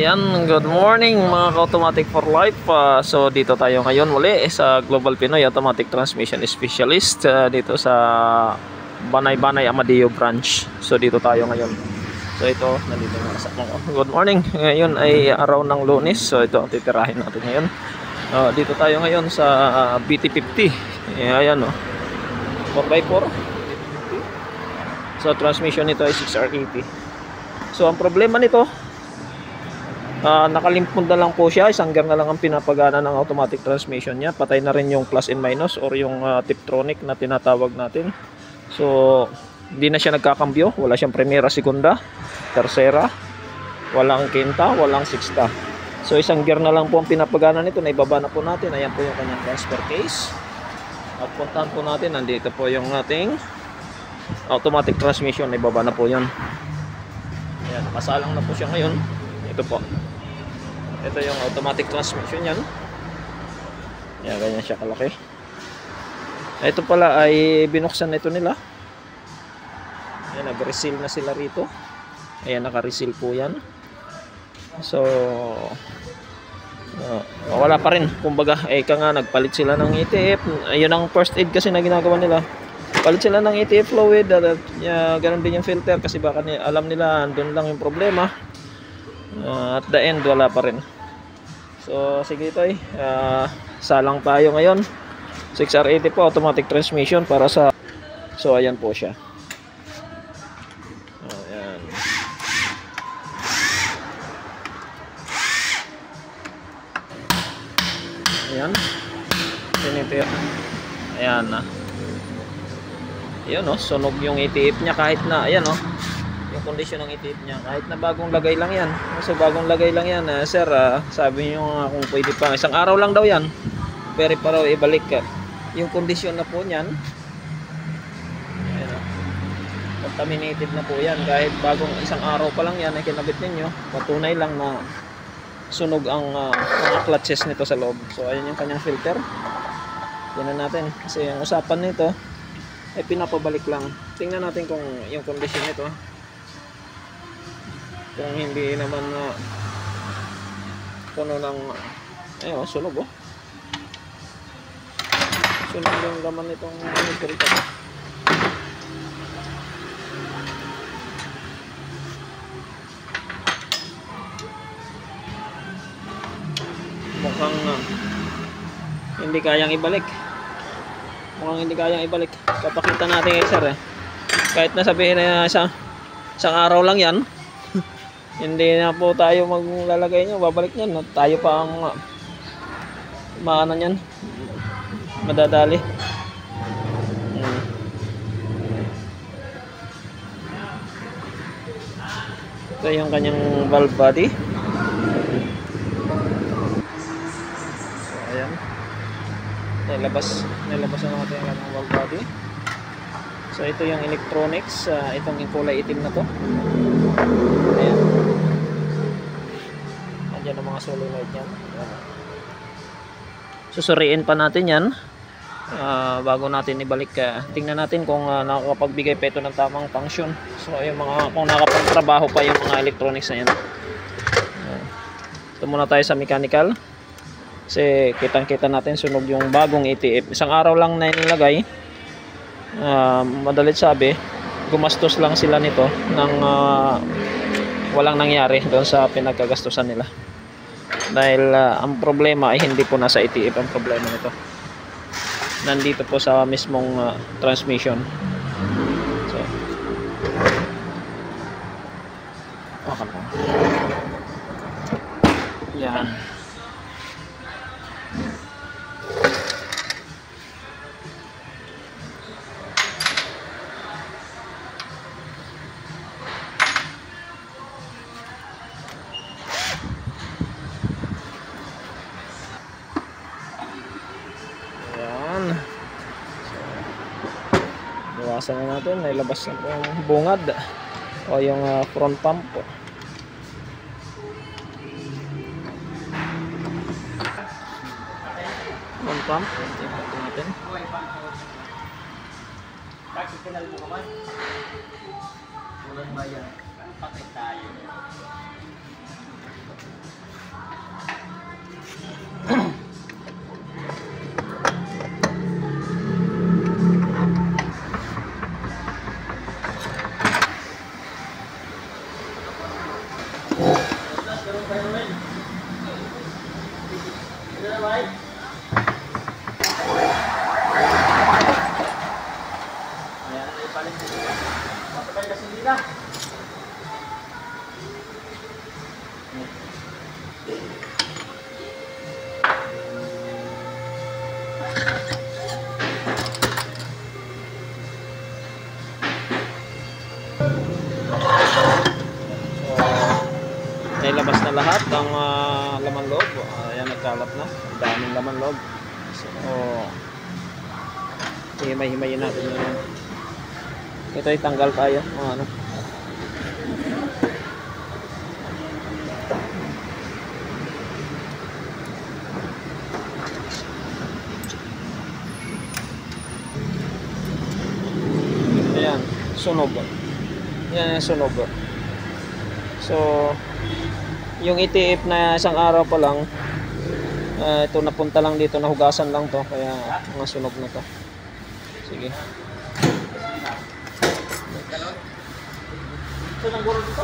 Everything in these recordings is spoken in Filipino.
Ayan, good morning mga ka-automatic for life. So dito tayo ngayon muli sa Global Pinoy Automatic Transmission Specialist dito sa Banay-Banay Amadeo branch. So dito tayo ngayon. So ito, nandito na sa good morning. Ngayon ay araw ng Lunes. So ito ang titirahin natin ngayon. Dito tayo ngayon sa BT50. Ayan o. 4x4. So transmission nito ay 6R80. So ang problema nito, nakalimpod na lang po siya, isang gear na lang ang pinapagana ng automatic transmission niya. Patay na rin yung plus and minus or yung Tiptronic na tinatawag natin. So hindi na siya nagkakambyo, wala siyang primera, segunda, tersera, walang quinta, walang sixta. So isang gear na lang po ang pinapagana nito. Naibaba na po natin. Ayan po yung kanyang transfer case. At puntahan po natin, nandito po yung ating automatic transmission. Naibaba na po yan. Ayan, nakasalang na po siya ngayon. Ito po, ito yung automatic transmission yan. Ayan, ganyan siya kalaki. Ito pala ay binuksan na ito nila. Ayan, nag-reseal na sila rito. Ayan, naka-reseal po yan. So wala pa rin, kumbaga nga nagpalit sila ng ETF. Ayun ang first aid kasi na ginagawa nila. Palit sila ng ETF fluid at ganun din yung filter kasi baka alam nila andun lang yung problema. At the end wala pa rin. So sige ito salang tayo ngayon. 6R80 po, automatic transmission para sa, so ayan po siya. Ayan. Ayan. Ayan na. Ayan o, sunog yung ETF nya kahit na, ayan o, yung kondisyon ng ETF nya kahit na bagong lagay lang yan. So bagong lagay lang yan, sir, sabi nyo kung pwede pa, isang araw lang daw yan, pero pa raw ibalik yung kondisyon na po nyan. Ayan o, contaminated na po yan kahit bagong isang araw pa lang yan ay kinabit ninyo. Patunay lang na sunog ang mga clutches nito sa loob. So ayan yung kanyang filter. Tingnan natin kasi yung usapan nito ay pinapabalik lang. Tingnan natin kung yung condition nito, kung hindi naman puno ng ayun, sunog oh. Sunog yung laman nitong filter. Mukhang hindi kayang ibalik. Mukhang hindi kayang ibalik. Papakita natin kay sir kahit na sabihin na isang araw lang yan. Hindi na po tayo maglalagay nyo, babalik nyan. Tayo pa ang maano nyan, madadali. Ito yung kanyang valve body. Ayan, nilabas na natin yung kanyang valve body. So ito yung electronics, itong kulay itim na to. Ayan, andyan ang mga solenoid yan. Susuriin pa natin yan bago natin ibalik. Tingnan natin kung nakakapagbigay pa ito ng tamang function. So yung kung nakapagtrabaho pa yung mga electronics na yan. Ito muna tayo sa mechanical kasi kitang-kita natin sunog yung bagong ETF. Isang araw lang na nilagay. Madalit sabi, gumastos lang sila nito ng walang nangyari doon sa pinagkagastusan nila. Dahil ang problema ay hindi po nasa ETF ang problema nito. Nandito po sa mismong transmission. So, okay po. Yan. Bawasan na natin, nailabas na po yung bungad o yung front pump po. Front pump, tingnan natin. Nailabas na lahat ang laman loob. Ayan, nagkalat na. Ang daming laman loob. So, himay-himayin natin yun. Ito ay tanggal tayo. Ano. Ayan, sunog. Yan yung sunog. So, yung itiip na isang araw pa lang, ito napunta lang dito, nahugasan lang to, kaya mga sunog na to. Sige. Ito nang guro dito?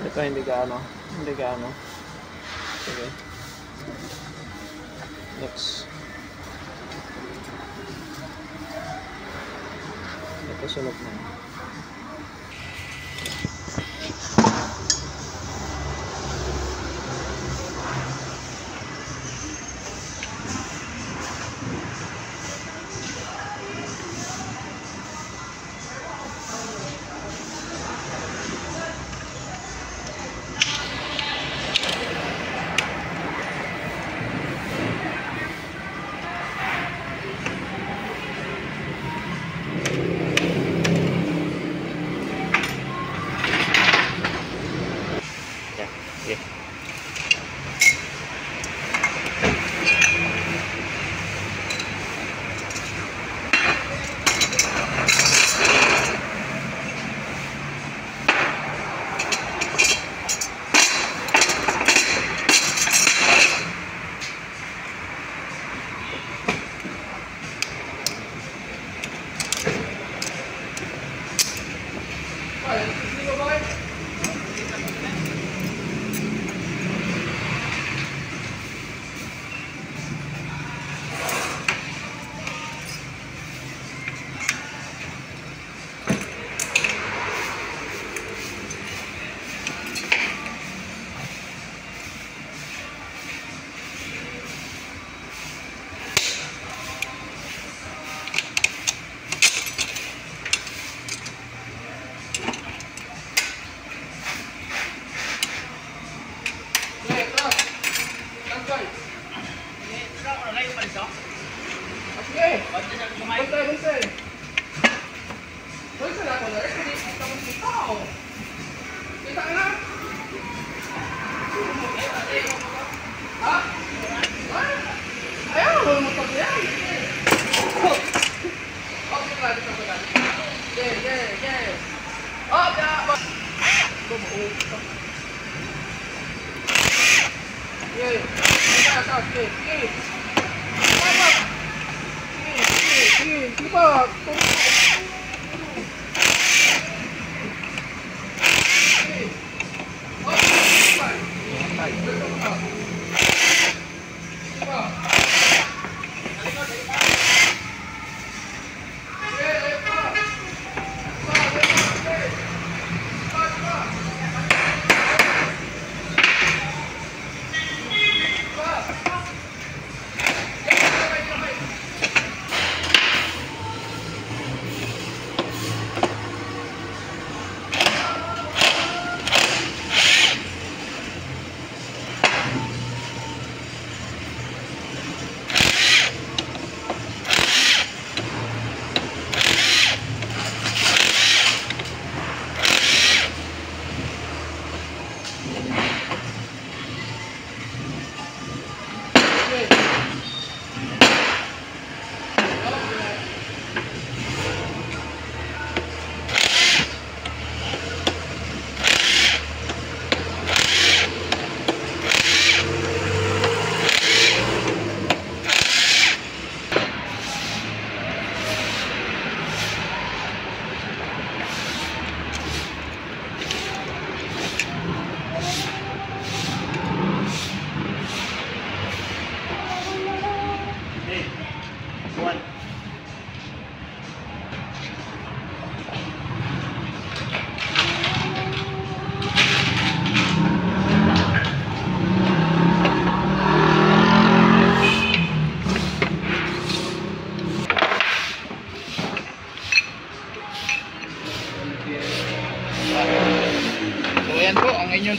Ito hindi gaano. Sige. Next. Ito sunog na.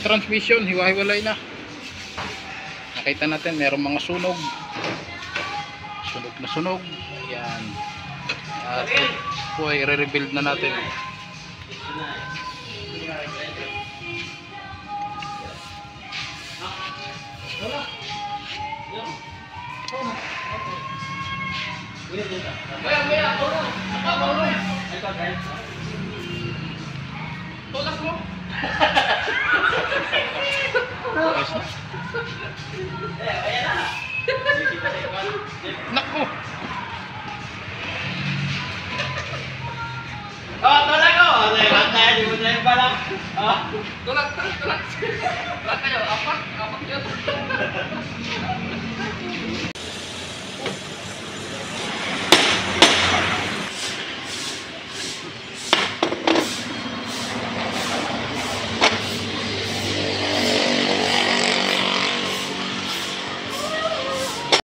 transmission, hiwa-hiwalay na. Nakita natin mayroong mga sunog. Sunog na sunog. Yan. At po ay i-rebuild na natin. Tulas mo. Naku! Oh, tulak ko. Bantay, di mo na yung balak. Tulak. Tulak kayo. Apat yun.